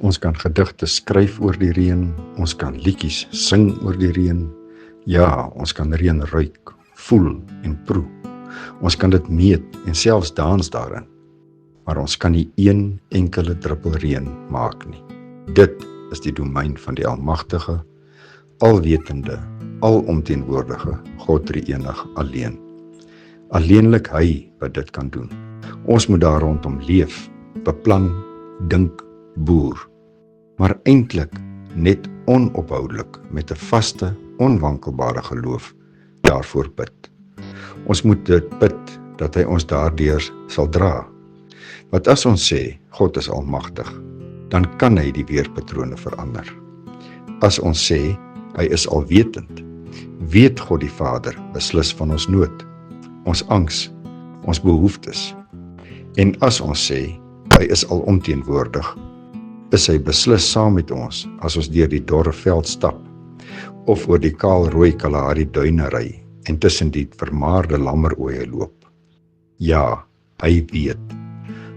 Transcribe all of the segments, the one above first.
Ons kan gedigte skryf oor die reën, ons kan liedjies sing oor die reën. Ja, ons kan reën ruik, voel en proe. Ons kan dit meet en selfs dans daarin. Maar ons kan nie een enkele druppel reën maak nie. Dit is die domein van die almagtige, alwetende, alomteenwoordige God drie-enig alleen. Alleenlik hy wat dit kan doen. Ons moet daar rondom leef, beplan, dink, boer. Maar eintlik net onophoudelik met 'n vaste, onwankelbare geloof daarvoor bid. Ons moet dit bid dat hy ons daardeur sal dra. Want as ons sê God is almagtig, dan kan hy die weerpatrone verander. As ons sê hy is alwetend, weet God die Vader beslis van ons nood, ons angs, ons behoeftes. En as ons sê hy is alomteenwoordig, is hy beslis saam met ons as ons deur die dorre veld stap of oor die kaalrooi Kalahari duine ry en tussen die vermaarde lammerooie loop. Ja, hy weet.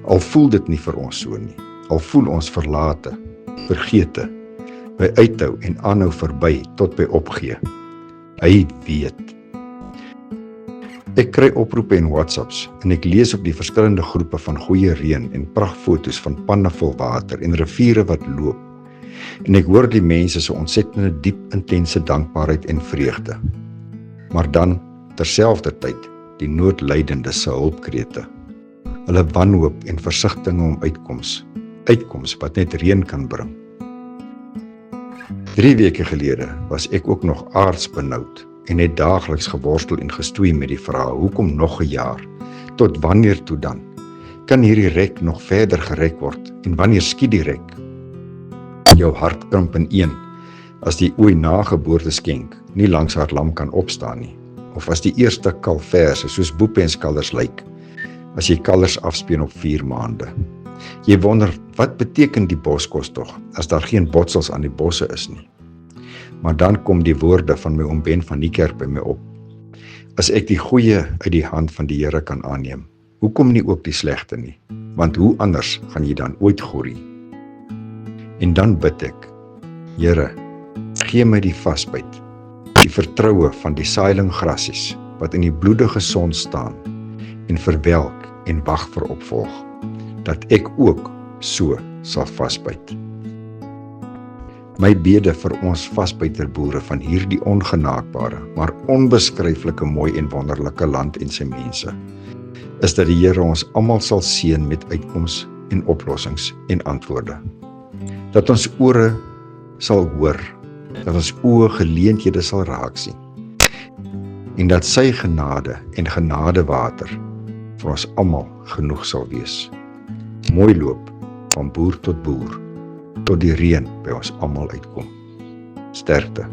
Al voel dit nie vir ons so nie. Al voel ons verlate, vergete, by uithou en aanhou verby tot by opgee. Hy weet. Ek kry oproepe en WhatsApps en ek lees op die verskillende groepe van goeie reën en prachtfoto's van panne vol water en riviere wat loop. En ek hoor die mense so ontsettende diep intense dankbaarheid en vreugde. Maar dan terselfdertyd die noodlydende se hulpkrete. Hulle wanhoop en versigtinge om uitkoms wat net reën kan bring. 3 weke gelede was ek ook nog aardsbenoud en het daagliks geworstel en gestoei met die vraag, hoekom nog 'n jaar? Tot wanneer toe dan? Kan hierdie rek nog verder gerek word? En wanneer skiet die rek? Jou hart krimp in een, as die ooi nageboorteskenk nie langs haar lam kan opstaan nie, of as die eerste kalverse soos boepenskalvers lyk, as jy kalvers afspeen op 4 maande. Jy wonder, wat beteken die boskos tog, as daar geen botsels aan die bosse is nie? Maar dan kom die woorde van my oom Ben van Niekerk by my op. As ek die goeie uit die hand van die Here kan aanneem, hoekom nie ook die slegte nie? Want hoe anders gaan jy dan ooit groei? En dan bid ek, Here, gee my die vasbyt, die vertroue van die saailingrassies, wat in die bloedige son staan, en verwelk en wag vir opvolg, dat ek ook so sal vasbyt. My bede vir ons vasbyterboere van hierdie ongenaakbare, maar onbeskryflike mooi en wonderlike land en sy mense, is dat die Here ons almal sal seën met uitkoms en oplossings en antwoorde. Dat ons ore sal hoor, dat ons oë geleenthede sal raak sien, en dat sy genade en genadewater vir ons almal genoeg sal wees. Mooi loop van boer, tot die reën by ons almal uitkom. Sterkte.